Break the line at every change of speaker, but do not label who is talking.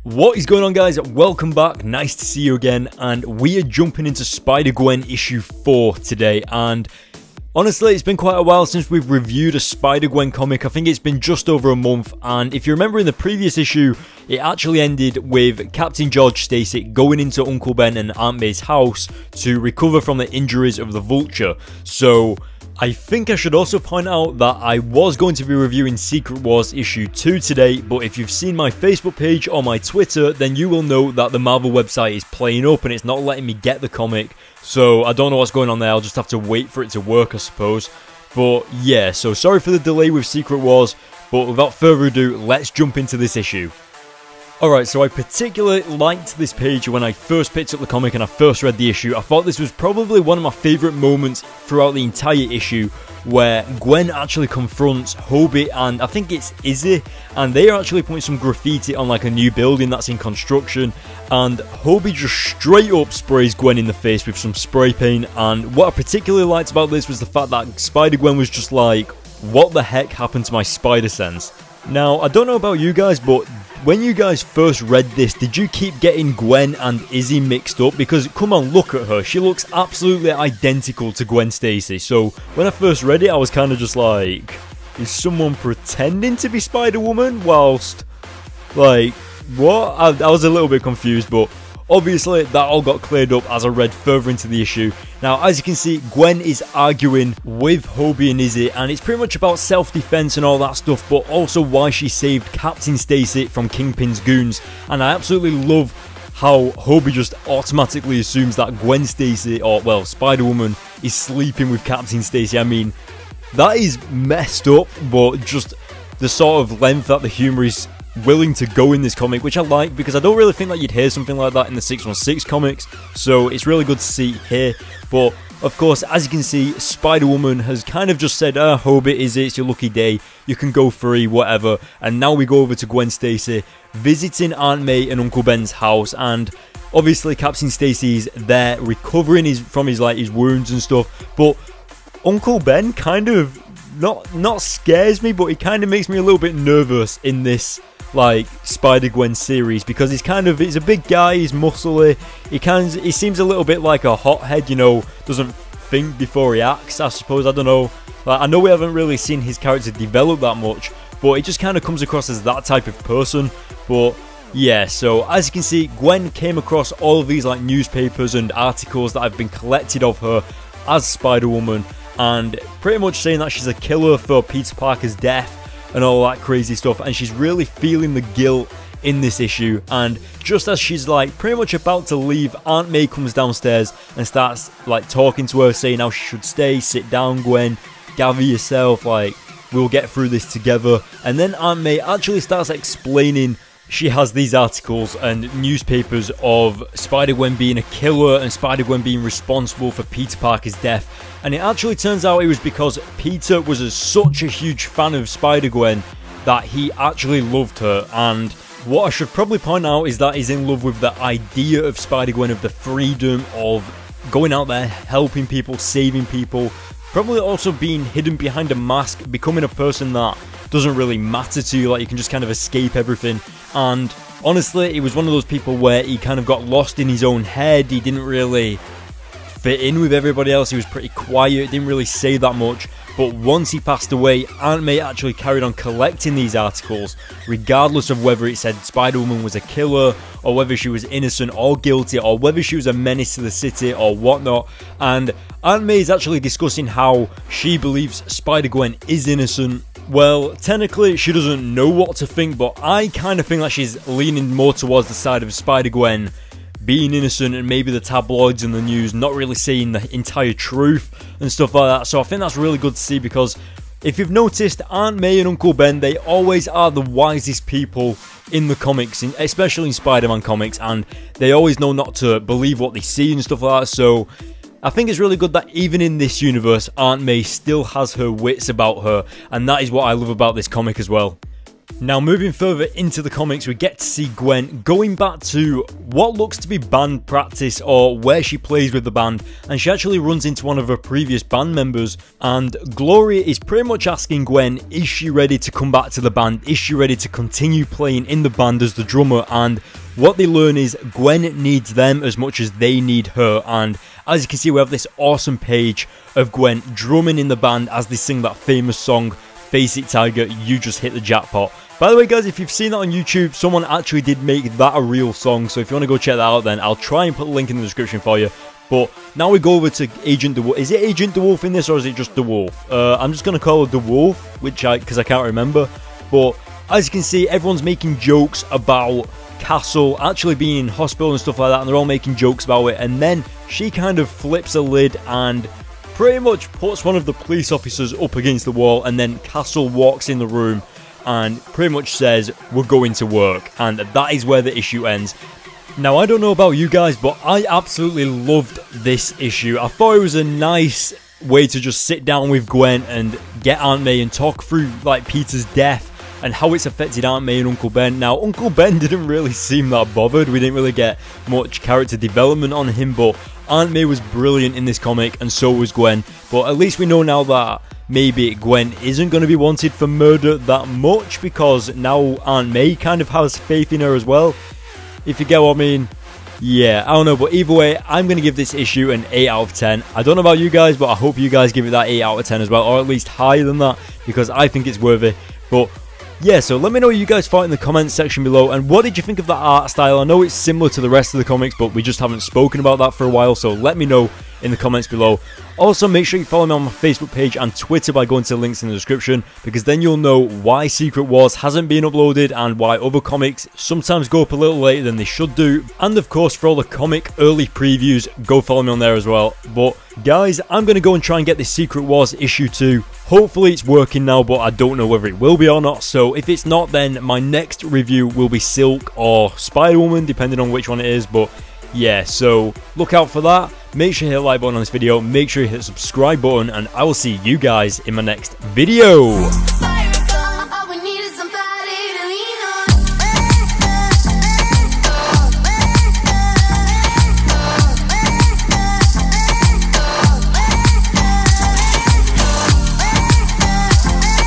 What is going on, guys? Welcome back, nice to see you again, and we are jumping into Spider-Gwen issue 4 today. And honestly, it's been quite a while since we've reviewed a Spider-Gwen comic. I think it's been just over a month, and if you remember in the previous issue, it actually ended with Captain George Stacy going into Uncle Ben and Aunt May's house to recover from the injuries of the Vulture. So I think I should also point out that I was going to be reviewing Secret Wars issue 2 today, but if you've seen my Facebook page or my Twitter, then you will know that the Marvel website is playing up and it's not letting me get the comic. So I don't know what's going on there, I'll just have to wait for it to work, I suppose. But yeah, so sorry for the delay with Secret Wars, but without further ado, let's jump into this issue. Alright, so I particularly liked this page when I first picked up the comic and I first read the issue. I thought this was probably one of my favourite moments throughout the entire issue, where Gwen actually confronts Hobie and I think it's Izzy, and they are actually putting some graffiti on like a new building that's in construction, and Hobie just straight up sprays Gwen in the face with some spray paint. And what I particularly liked about this was the fact that Spider-Gwen was just like, what the heck happened to my spider sense? Now, I don't know about you guys, but when you guys first read this, did you keep getting Gwen and Izzy mixed up? Because, come on, look at her. She looks absolutely identical to Gwen Stacy. So, when I first read it, I was kind of just like, is someone pretending to be Spider-Woman whilst, like, what? I was a little bit confused, but obviously, that all got cleared up as I read further into the issue. Now, as you can see, Gwen is arguing with Hobie and Izzy, and it's pretty much about self-defense and all that stuff, but also why she saved Captain Stacy from Kingpin's goons. And I absolutely love how Hobie just automatically assumes that Gwen Stacy, or, well, Spider-Woman, is sleeping with Captain Stacy. I mean, that is messed up, but just the sort of length that the humour is willing to go in this comic, which I like, because I don't really think that you'd hear something like that in the 616 comics, so it's really good to see here. But of course, as you can see, Spider-Woman has kind of just said, Hobie, is it? It's your lucky day, you can go free, whatever. And now we go over to Gwen Stacy visiting Aunt May and Uncle Ben's house, and obviously Captain Stacy's there recovering from his wounds and stuff, but Uncle Ben kind of not scares me, but he kind of makes me a little bit nervous in this like Spider-Gwen series, because he's a big guy, he's muscly, he seems a little bit like a hothead, you know, doesn't think before he acts, I suppose. I don't know, like, I know we haven't really seen his character develop that much, but it just kind of comes across as that type of person. But yeah, so as you can see, Gwen came across all of these like newspapers and articles that have been collected of her as Spider-Woman, and pretty much saying that she's a killer for Peter Parker's death and all that crazy stuff, and she's really feeling the guilt in this issue. And just as she's like pretty much about to leave, Aunt May comes downstairs and starts like talking to her, saying how she should stay, sit down Gwen, gather yourself, like we'll get through this together. And then Aunt May actually starts explaining she has these articles and newspapers of Spider-Gwen being a killer and Spider-Gwen being responsible for Peter Parker's death. And it actually turns out it was because Peter was such a huge fan of Spider-Gwen that he actually loved her. And what I should probably point out is that he's in love with the idea of Spider-Gwen, of the freedom of going out there, helping people, saving people, probably also being hidden behind a mask, becoming a person that doesn't really matter to you, like you can just kind of escape everything. And honestly, he was one of those people where he kind of got lost in his own head, he didn't really fit in with everybody else, he was pretty quiet, didn't really say that much. But once he passed away, Aunt May actually carried on collecting these articles, regardless of whether it said Spider-Woman was a killer, or whether she was innocent or guilty, or whether she was a menace to the city or whatnot. And Aunt May is actually discussing how she believes Spider-Gwen is innocent. Well, technically she doesn't know what to think, but I kind of think that she's leaning more towards the side of Spider-Gwen being innocent, and maybe the tabloids and the news not really saying the entire truth and stuff like that. So I think that's really good to see, because if you've noticed, Aunt May and Uncle Ben, they always are the wisest people in the comics, especially in Spider-Man comics, and they always know not to believe what they see and stuff like that. So I think it's really good that even in this universe, Aunt May still has her wits about her, and that is what I love about this comic as well. Now, moving further into the comics, we get to see Gwen going back to what looks to be band practice or where she plays with the band, and she actually runs into one of her previous band members, and Gloria is pretty much asking Gwen, is she ready to come back to the band? Is she ready to continue playing in the band as the drummer? And what they learn is Gwen needs them as much as they need her, and as you can see, we have this awesome page of Gwen drumming in the band as they sing that famous song, Face It Tiger, You Just Hit the Jackpot. By the way, guys, if you've seen that on YouTube, someone actually did make that a real song, so if you want to go check that out, then I'll try and put a link in the description for you. But now we go over to Agent DeWolf. Is it Agent DeWolf in this, or is it just DeWolf? I'm just going to call her DeWolf, because I can't remember. But as you can see, everyone's making jokes about Castle actually being in hospital and stuff like that, and they're all making jokes about it. And then she kind of flips a lid and pretty much puts one of the police officers up against the wall, and then Castle walks in the room and pretty much says, we're going to work, and that is where the issue ends. Now, I don't know about you guys, but I absolutely loved this issue. I thought it was a nice way to just sit down with Gwen and get Aunt May and talk through, like, Peter's death and how it's affected Aunt May and Uncle Ben. Now, Uncle Ben didn't really seem that bothered. We didn't really get much character development on him, but Aunt May was brilliant in this comic, and so was Gwen. But at least we know now that maybe Gwen isn't going to be wanted for murder that much, because now Aunt May kind of has faith in her as well, if you get what I mean. Yeah, I don't know, but either way, I'm going to give this issue an 8 out of 10. I don't know about you guys, but I hope you guys give it that 8 out of 10 as well, or at least higher than that, because I think it's worthy. But yeah, so let me know what you guys thought in the comments section below, and what did you think of the art style? I know it's similar to the rest of the comics, but we just haven't spoken about that for a while, so let me know in the comments below. Also, make sure you follow me on my Facebook page and Twitter by going to the links in the description, because then you'll know why Secret Wars hasn't been uploaded and why other comics sometimes go up a little later than they should do. And of course, for all the comic early previews, go follow me on there as well. But guys, I'm going to go and try and get this Secret Wars issue 2. Hopefully it's working now, but I don't know whether it will be or not. So if it's not, then my next review will be Silk or Spider-Woman, depending on which one it is. But yeah, so look out for that. Make sure you hit the like button on this video, make sure you hit the subscribe button, and I will see you guys in my next video.